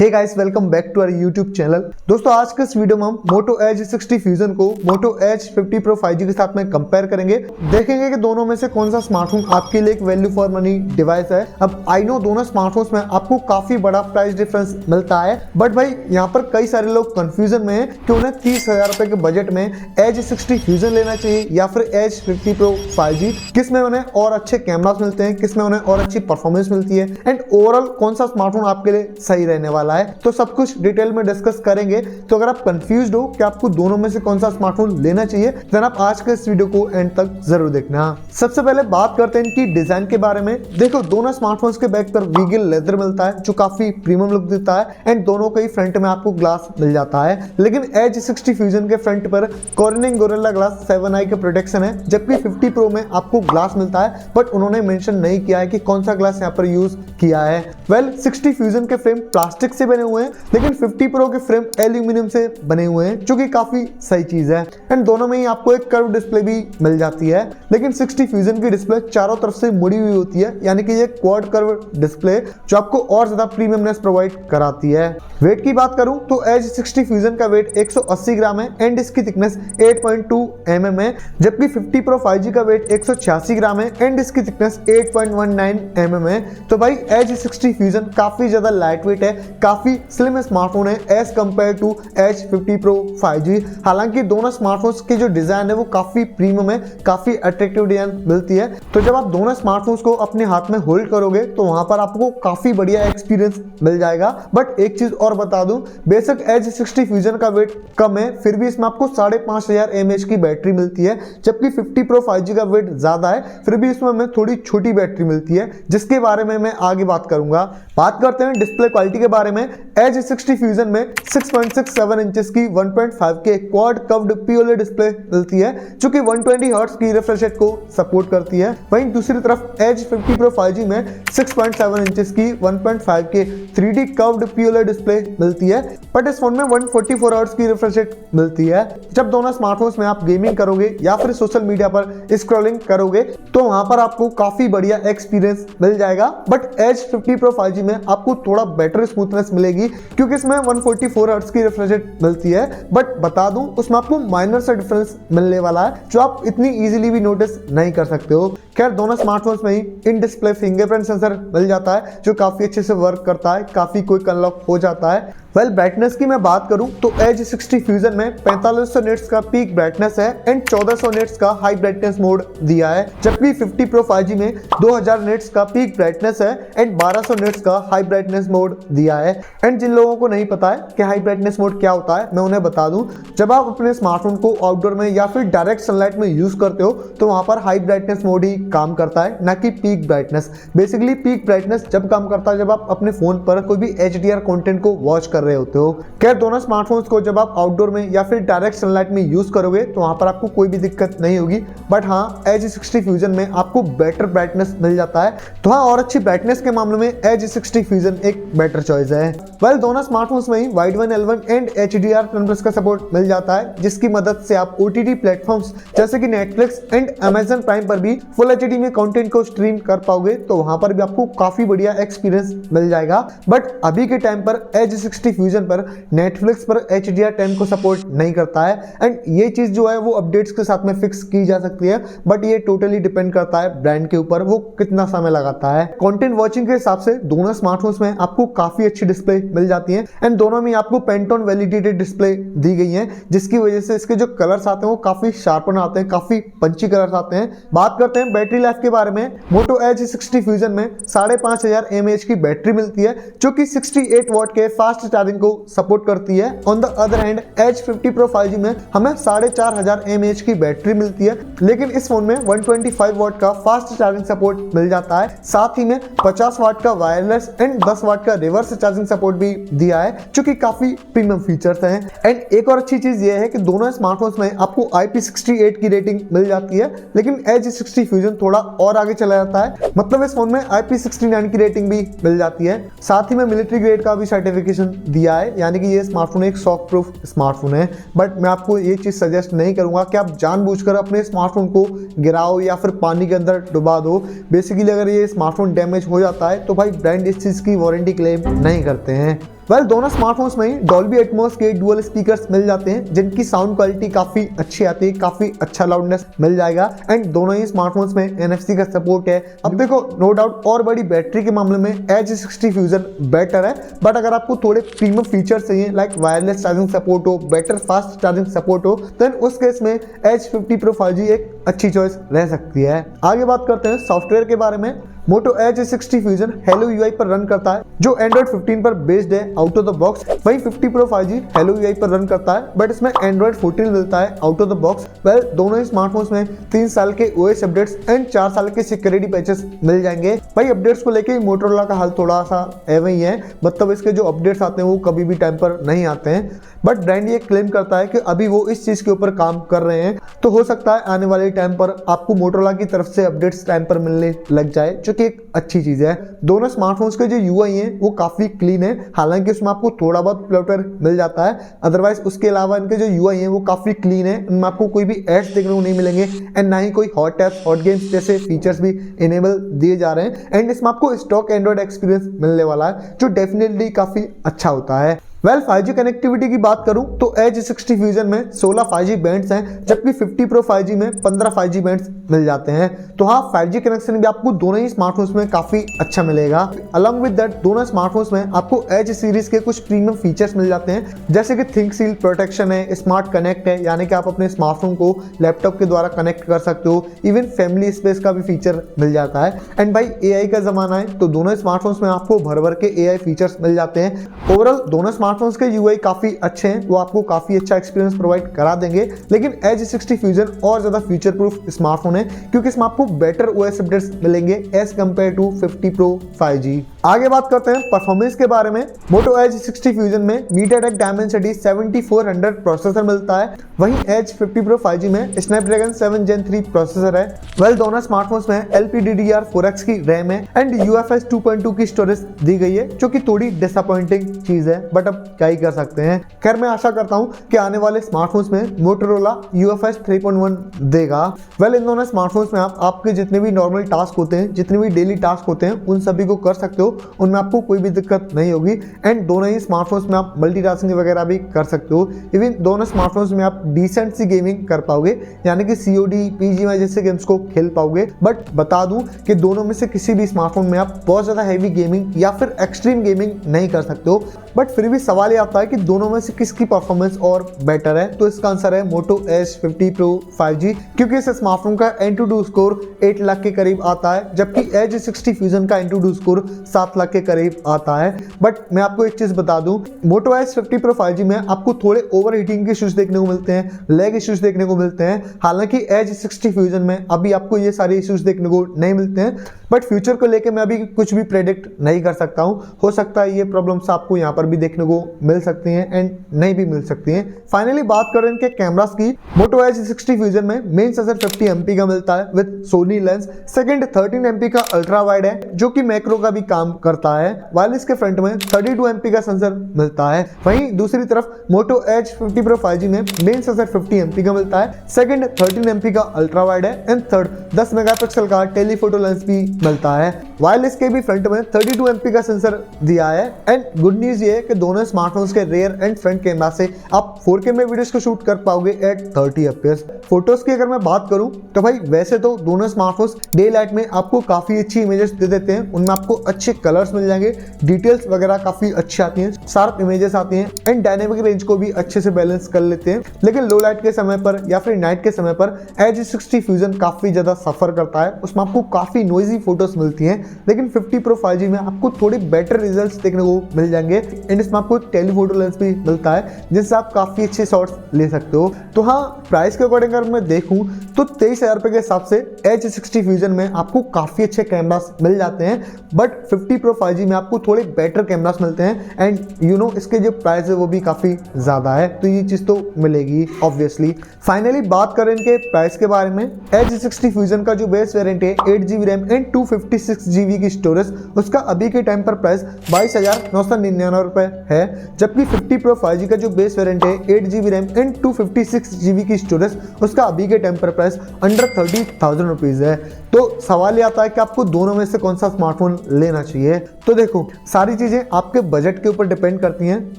Hey guys, welcome back to our YouTube channel. दोस्तों, आज के इस वीडियो में हम मोटो एज 60 फ्यूजन को मोटो एज 50 प्रो 5G के साथ में कंपेयर करेंगे। देखेंगे कि दोनों में से कौन सा स्मार्टफोन आपके लिए एक वैल्यू फॉर मनी डिवाइस है। अब आई नो दोनों स्मार्टफोन्स में आपको काफी बड़ा प्राइस डिफरेंस मिलता है, बट भाई यहाँ पर कई सारे लोग कंफ्यूजन में है कि उन्हें 30,000 रुपए के बजट में एज 60 फ्यूजन लेना चाहिए या फिर एज 50 प्रो 5G। किस में उन्हें और अच्छे कैमरास मिलते हैं, किस में उन्हें और अच्छी परफॉर्मेंस मिलती है, एंड ओवरऑल कौन सा स्मार्टफोन आपके लिए सही रहने वाला है। तो सब कुछ डिटेल में डिस्कस करेंगे। तो अगर आप कंफ्यूज्ड हो कि आपको दोनों में से कौन सा स्मार्टफोन लेना चाहिए, देन आप आज के इस वीडियो को एंड तक जरूर देखना। सबसे पहले बात करते हैं इनकी डिजाइन के बारे में। देखो, दोनों स्मार्टफोन्स के बैक पर वीगल लेदर मिलता है जो काफी प्रीमियम लुक देता है, एंड दोनों के फ्रंट में आपको ग्लास मिल जाता है। लेकिन एज 60 फ्यूजन के फ्रंट पर कॉर्निंग गोरिल्ला ग्लास 7i के प्रोटेक्शन है, जबकि 50 प्रो में आपको ग्लास मिलता है, बट उन्होंने मेंशन नहीं किया है कि कौन सा ग्लास यहाँ पर यूज किया है। वेल, 60 फ्यूजन के फ्रेम प्लास्टिक से बने हुए हैं, लेकिन 50 प्रो के फ्रेम एल्यूमिनियम से बने हुए हैं, जो कि काफी सही चीज है। एंड दोनों में ही आपको एक कर्व डिस्प्ले भी मिल जाती है, लेकिन 60 फ्यूजन की डिस्प्ले चारों तरफ से मुड़ी हुई होती है, यानी कि ये क्वाड कर्व डिस्प्ले जो आपको और ज्यादा प्रीमियमनेस प्रोवाइड कराती है। वेट की बात करूं तो एज 60 फ्यूजन का वेट 180 ग्राम है एंड इसकी थिकनेस 8.2 mm है, जबकि 50 प्रो 5G का वेट 186 ग्राम है एंड इसकी थिकनेस 8.19 mm है। तो भाई एज 60 फ्यूजन काफी ज्यादा लाइट वेट है, काफी स्लिम स्मार्टफोन है as compared to Edge 50 pro 5G। हालांकि दोनों स्मार्टफोन्स की जो डिजाइन है वो काफी प्रीमियम है, काफी अट्रैक्टिव डिजाइन मिलती है। तो जब आप दोनों स्मार्टफोन्स को अपने हाथ में होल्ड करोगे तो वहां पर आपको काफी बढ़िया एक्सपीरियंस मिल जाएगा। बट एक चीज और बता दूं, बेशक एज 60 फ्यूजन का वेट कम है, फिर भी इसमें आपको 5500 mAh की बैटरी मिलती है, जबकि 50 प्रो 5G का वेट ज्यादा है, फिर भी इसमें हमें थोड़ी छोटी बैटरी मिलती है, जिसके बारे में मैं आगे बात करूंगा। बात करते हैं डिस्प्ले क्वालिटी के बारे में। एज 60 फ्यूजन में 6.67 इंचेस की 1.5K quad curved POLED display मिलती है, जो कि 120 हर्ट्ज की रिफ्रेश रेट को सपोर्ट करती है। वहीं दूसरी तरफ एज 50 प्रो 5G में 6.7 इंचेस की 1.5K 3D curved POLED display मिलती है, बट इस फोन में 144 हर्ट्ज की रिफ्रेश रेट मिलती है। जब दोनों स्मार्टफोन्स में आप गेमिंग करोगे या फिर सोशल मीडिया पर स्क्रॉलिंग करोगे तो वहां पर आपको काफी बढ़िया एक्सपीरियंस मिल जाएगा। बट एज 50 प्रो 5G में आपको थोड़ा बेटर स्मूथनेस मिलेगी, क्योंकि इसमें 144 हर्ट्ज की रिफ्रेश रेट मिलती है। बट बता दूं, उसमें आपको माइनर सा डिफरेंस मिलने वाला है, जो आप इतनी इजीली भी नोटिस नहीं कर सकते हो। खैर, दोनों स्मार्टफोन्स में ही इन डिस्प्ले फिंगरप्रिंट सेंसर मिल जाता है, जो काफी अच्छे से वर्क करता है, काफी क्विक अनलॉक हो जाता है। वेल, ब्राइटनेस की मैं बात करूं तो एज 60 फ्यूजन में 4500 निट्स का पीक ब्राइटनेस है एंड 1400 निट्स का हाई ब्राइटनेस मोड दिया है, जबकि 50 प्रो 5G में 2000 निट्स का पीक ब्राइटनेस है एंड 1200 निट्स का हाई ब्राइटनेस मोड दिया है। एंड जिन लोगों को नहीं पता है कि हाई ब्राइटनेस मोड क्या होता है, मैं उन्हें बता दूं, जब आप अपने स्मार्टफोन को आउटडोर में या फिर डायरेक्ट सनलाइट में यूज करते हो तो वहां पर हाई ब्राइटनेस मोड ही काम करता है, ना कि peak brightness. Basically peak brightness जब काम करता है जब आप अपने फोन पर कोई भी HDR कंटेंट को वॉच कर रहे होते हो। खैर, दोनों स्मार्टफोन्स को जब आप आउटडोर में या फिर डायरेक्ट सनलाइट में यूज करोगे तो वहां पर आपको कोई भी दिक्कत नहीं होगी। बट हाँ, एज 60 फ्यूजन में आपको बेटर ब्राइटनेस मिल जाता है। तो हाँ, और अच्छी ब्राइटनेस के मामले में एज 60 फ्यूजन एक बेटर चॉइस है। वेल, दोनों स्मार्टफोन्स में ही wide one L1 and HDR10+ का सपोर्ट मिल जाता है, जिसकी मदद से आप OTT प्लेटफॉर्म्स जैसे कि नेटफ्लिक्स एंड Amazon प्राइम पर भी फुल HD में कंटेंट को स्ट्रीम कर पाओगे, तो वहां पर भी आपको काफी बढ़िया एक्सपीरियंस मिल जाएगा। बट अभी के टाइम पर एज 60 फ्यूजन पर नेटफ्लिक्स पर HDR10 को सपोर्ट नहीं करता है, एंड ये चीज जो है वो अपडेट्स के साथ में फिक्स की जा सकती है, बट ये टोटली डिपेंड करता है ब्रांड के ऊपर, वो कितना समय लगाता है। कंटेंट वॉचिंग के हिसाब से दोनों स्मार्टफोन्स में आपको काफी अच्छी डिस्प्ले मिल जाती है, एंड दोनों में आपको पेंटोन वैलिडेटेड डिस्प्ले दी गई है, जिसकी वजह से इसके जो कलर्स आते हैं वो काफी शार्पन आते हैं, काफी पंची कलर्स आते हैं। बात करते हैं बैटरी लाइफ के बारे में। मोटो एज 60 फ्यूजन में 5500 mAh की बैटरी मिलती है, जो कि 68 वॉट के फास्ट चार्जिंग को सपोर्ट करती है। On the other hand Edge 50 pro 5G में हमें 4500 mAh की बैटरी मिलती है, लेकिन इस फोन में 125 वॉट का फास्ट चार्जिंग सपोर्ट मिल जाता है। साथ ही में 50 वाट का वायरलेस एंड 10 वाट का रिवर्स चार्जिंग सपोर्ट भी दिया है, जो कि काफी प्रीमियम फीचर्स हैं। एंड एक और अच्छी चीज ये है कि दोनों स्मार्टफोन्स में आपको IP68 की रेटिंग मिल जाती है, लेकिन एज 60 फ्यूजन थोड़ा और आगे चला जाता है, मतलब इस फोन में IP69 की रेटिंग भी मिल जाती है। साथ ही में मिलिट्री ग्रेड का भी सर्टिफिकेशन दिया है, यानी कि ये स्मार्टफोन एक शॉक प्रूफ स्मार्टफोन है। बट मैं आपको ये चीज सजेस्ट नहीं करूंगा कि आप जानबूझकर अपने स्मार्टफोन को गिराओ या फिर पानी के अंदर डुबा दो। बेसिकली अगर ये स्मार्टफोन डैमेज हो जाता है तो भाई ब्रांड इस चीज की वारंटी क्लेम नहीं करते हैं। वेल दोनों स्मार्टफोन्स में डॉल्बी एटमॉस के डुअल स्पीकर्स मिल जाते हैं जिनकी साउंड क्वालिटी काफी अच्छी आती है, काफी अच्छा लाउडनेस मिल जाएगा। एंड दोनों ही स्मार्टफोन्स में NFC का सपोर्ट है। अब देखो नो डाउट और बड़ी बैटरी के मामले में Edge 60 Fusion बेटर है, बट अगर आपको थोड़े प्रीमियम फीचर्स चाहिए लाइक वायरलेस चार्जिंग सपोर्ट हो, बेटर फास्ट चार्जिंग सपोर्ट हो, देन उस केस में Edge 50 Pro 5G एक अच्छी चॉइस रह सकती है। आगे बात करते हैं सॉफ्टवेयर के बारे में। Moto Edge 60 Fusion Hello UI पर रन करता है जो Android 15 पर बेस्ड है आउट ऑफ द बॉक्स। वहीं 50 Pro 5G Hello UI पर रन करता है बट इसमें Android 14 मिलता है out of the box. Well दोनों ही स्मार्टफोन्स में 3 साल के OS अपडेट्स एंड 4 साल के सिक्योरिटी पैचेस मिल जाएंगे। भाई अपडेट्स को लेके Motorola का हाल थोड़ा सा एवं ही है, मतलब इसके जो अपडेट्स आते हैं वो कभी भी टाइम पर नहीं आते हैं, बट ब्रांड ये क्लेम करता है कि अभी वो इस चीज के ऊपर काम कर रहे हैं। तो हो सकता है आने वाले टाइम पर आपको Motorola की तरफ से अपडेट्स टाइम पर मिलने लग जाए, जो कि एक अच्छी चीज है। दोनों स्मार्टफोन्स के जो UI है वो काफी क्लीन है, हालांकि उसमें आपको थोड़ा बहुत फ्लटर मिल जाता है, अदरवाइज उसके अलावा इनके जो UI है वो काफी क्लीन है। इनमें आपको कोई भी एड्स देखने को नहीं मिलेंगे एंड ना ही कोई हॉट टैब्स, हॉट गेम्स जैसे फीचर्स भी इनेबल दिए जा रहे हैं। एंड इसमें आपको स्टॉक एंड्रॉइड एक्सपीरियंस मिलने वाला है जो डेफिनेटली काफी अच्छा होता है। वेल 5G कनेक्टिविटी की बात करूं तो Edge 60 Fusion में 16 5G बैंड्स हैं, जबकि 50 Pro 5G में 15 5G बैंड्स मिल जाते हैं। तो हाँ 5G कनेक्शन भी आपको दोनों ही स्मार्टफोन्स में काफी अच्छा मिलेगा। अलॉन्ग विद दैट दोनों स्मार्टफोन्स में आपको Edge सीरीज के कुछ प्रीमियम फीचर्स मिल जाते हैं, जैसे कि थिंक सील प्रोटेक्शन है, स्मार्ट कनेक्ट है, यानी कि आप अपने स्मार्टफोन को लैपटॉप के द्वारा कनेक्ट कर सकते हो। इवन फैमिली स्पेस का भी फीचर मिल जाता है। एंड भाई AI का जमाना है तो दोनों स्मार्टफोन्स में आपको भर भर के AI फीचर्स मिल जाते हैं। ओवरऑल दोनों स्मार्टफोन्स के UI काफी अच्छे हैं, वो आपको काफी अच्छा एक्सपीरियंस प्रोवाइड करा देंगे। लेकिन Edge 60 Fusion और ज्यादा फ्यूचर प्रूफ स्मार्टफोन है क्योंकि इसमें आपको बेटर OS अपडेट्स मिलेंगे as compared to 50 Pro 5G। आगे बात करते हैं परफॉर्मेंस के बारे में। Moto Edge 60 Fusion में MediaTek Dimensity 7400 प्रोसेसर मिलता है, वहीं Edge 50 Pro 5G में Snapdragon 7 Gen 3 प्रोसेसर है। वेल दोनों स्मार्टफोन्स में LPDDR4X की रैम है एंड UFS 2.2 की स्टोरेज दी गई है, जो कि थोड़ी डिसअपॉइंटिंग चीज है, बट अब क्या ही कर सकते हैं। खैर मैं आशा करता हूं कि आने वाले स्मार्टफोन्स में Motorola UFS 3.1 देगा। वेल इन दोनों स्मार्टफोन्स में आप आपके जितने भी नॉर्मल टास्क होते हैं, जितने भी डेली टास्क होते हैं, उन सभी को कर सकते हो, उनमें आपको कोई भी दिक्कत नहीं होगी। एंड दोनों ही स्मार्टफोन्स में आप मल्टीटास्किंग वगैरह भी कर सकते हो। इवन दोनों स्मार्टफोन्स में आप डिसेंट सी गेमिंग कर पाओगे, यानी कि COD PGMI जैसे गेम्स को खेल पाओगे। बट बता दूं कि दोनों में से किसी भी स्मार्टफोन में आप बहुत ज्यादा हैवी गेमिंग या फिर एक्सट्रीम गेमिंग नहीं कर सकते हो। बट फिर भी सवाल ये आता है कि दोनों में से किसकी परफॉर्मेंस और बेटर है, तो इसका आंसर है Moto Edge 50 Pro 5G, क्योंकि इस स्मार्टफोन का Antutu स्कोर 8 लाख के करीब आता है, जबकि Edge 60 Fusion का Antutu स्कोर 7 लाख के करीब आता है। बट मैं आपको एक चीज बता दूं, Moto Edge 50 Pro 5G में आपको थोड़े ओवर हीटिंग के इश्यूज देखने को मिलते हैं, लैग इश्यूज देखने को मिलते हैं, हालांकि Edge 60 Fusion में अभी आपको ये सारे इश्यूज देखने को नहीं मिलते हैं। बट फ्यूचर को लेके मैं अभी कुछ भी प्रेडिक्ट नहीं कर सकता हूं, हो सकता है ये प्रॉब्लम्स आपको यहाँ पर भी देखने को मिल सकती हैं एंड नहीं भी मिल सकती हैं। फाइनली बात करें इनके कैमरास की, Moto Edge 60 Fusion में मेन सेंसर 50 MP का मिलता है with Sony lens. Second 13 MP का अल्ट्रा वाइड है जो कि मैक्रो का भी काम करता है, वाइल इसके फ्रंट में 32 MP का सेंसर मिलता है। वहीं दूसरी तरफ Moto Edge 50 Pro 5G में मेन सेंसर 50 MP का मिलता है, सेकंड 13 MP का अल्ट्रा वाइड है एंड थर्ड 10 मेगापिक्सल का टेलीफोटो लेंस भी मिलता है। वाइल इसके भी फ्रंट में 32 MP का सेंसर दिया है। एंड गुड न्यूज ये है कि दोनों स्मार्टफोन्स के रेयर एंड फ्रंट कैमरा से आप 4K में वीडियोस को शूट कर पाओगे एट 30 FPS। फोटोज की अगर मैं बात करूं तो भाई वैसे तो दोनों स्मार्टफोन्स डे लाइट में आपको काफी अच्छी इमेजेस दे देते हैं, उनमें आपको अच्छे कलर्स मिल जाएंगे, डिटेल्स वगैरह काफी अच्छी आती हैं, शार्प इमेजेस आती हैं एंड डायनेमिक रेंज को भी अच्छे से बैलेंस कर लेते हैं। लेकिन लो लाइट के समय पर या फिर नाइट के समय पर Edge 60 Fusion काफी ज्यादा सफर करता है, उसमें आपको काफी नॉइजी फोटोज मिलती हैं। लेकिन 50 Pro 5G में आपको थोड़ी बेटर रिजल्ट्स देखने को मिल जाएंगे एंड इसमें आपको टेलीफोटो लेंस भी मिलता है जिससे आप काफी अच्छे शॉट्स ले सकते हो। तो हाँ प्राइस के अकॉर्डिंग अगर मैं देखूं तो 23,000 रुपए के हिसाब से Edge 60 Fusion में आपको काफी अच्छे कैमरास मिल जाते हैं, बट 50 Pro 5G में आपको थोड़े बेटर कैमरास मिलते हैं एंड यू नो इसके जो प्राइस है वो भी काफी ज्यादा है, तो ये चीज तो मिलेगी ऑब्वियसली। फाइनली बात करें इनके प्राइस के बारे में, Edge 60 Fusion का जो बेस वेरिएंट है 8GB रैम एंड 256 GB की स्टोरेज, उसका अभी के टाइम पर प्राइस 22,999 रुपए है। जबकि 50 Pro 5G का जो बेस वेरिएंट है 8GB रैम एंड 256GB की स्टोरेज, उसका अभी के टाइम पर प्राइस अंडर 30,000 रुपीज है। तो सवाल ये आता है कि आपको दोनों में से कौन सा स्मार्टफोन लेना चाहिए। तो देखो, सारी चीजें आपके बजट के ऊपर डिपेंड करती हैं।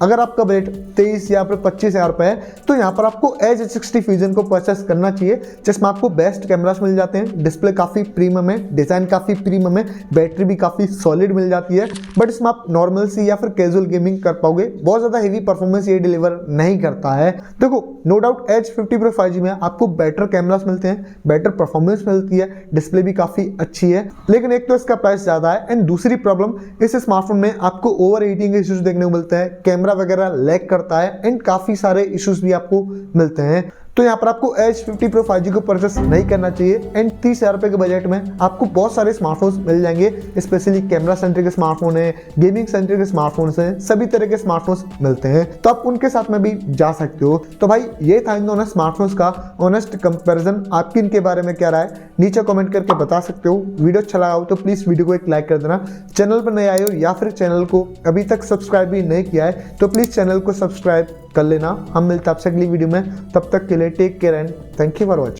अगर आपका बजट 23 या फिर 25,000 रुपए है तो यहाँ पर आपको एज 60 फ्यूजन को परचेस करना चाहिए, जिसमें आपको बेस्ट कैमरास मिल जाते हैं, डिस्प्ले काफी प्रीमियम है, डिजाइन काफी प्रीमियम है, बैटरी भी काफी सॉलिड मिल जाती है। बट इसमें आप नॉर्मल सी या फिर कैजुअल गेमिंग कर पाओगे, बहुत ज्यादा हेवी परफॉर्मेंस ये डिलीवर नहीं करता है। देखो, no doubt as 50 Pro 5G में आपको बेटर कैमरास मिलते हैं, बेटर परफॉर्मेंस मिलती है, डिस्प्ले भी काफी अच्छी है, लेकिन एक तो इसका प्राइस ज्यादा है एंड दूसरी प्रॉब्लम इस स्मार्टफोन में आपको ओवर हीटिंग के इश्यूज देखने को मिलते हैं, कैमरा वगैरह लैग करता है एंड काफी सारे इश्यूज भी आपको मिलते हैं। तो यहाँ पर आपको एज 50 Pro 5G को परचेस नहीं करना चाहिए एंड 30,000 रुपए के बजट में आपको बहुत सारे स्मार्टफोन्स मिल जाएंगे, स्पेशली कैमरा सेंट्रिक स्मार्टफोन है, गेमिंग सेंट्रिक स्मार्टफोन्स हैं, सभी तरह के स्मार्टफोन्स मिलते हैं, तो आप उनके साथ में भी जा सकते हो। तो भाई ये था इन दोनों स्मार्टफोन्स का ऑनेस्ट कंपैरिजन। आपकी इनके बारे में क्या राय है नीचे कमेंट करके बता सकते हो। वीडियो अच्छा लगा हो तो प्लीज वीडियो को एक लाइक कर देना। चैनल पर नए आए हो या फिर चैनल को अभी तक सब्सक्राइब भी नहीं किया है तो प्लीज चैनल को सब्सक्राइब कर लेना। हम मिलते हैं आपसे अगली वीडियो में, तब तक के लिए take care and thank you for watching.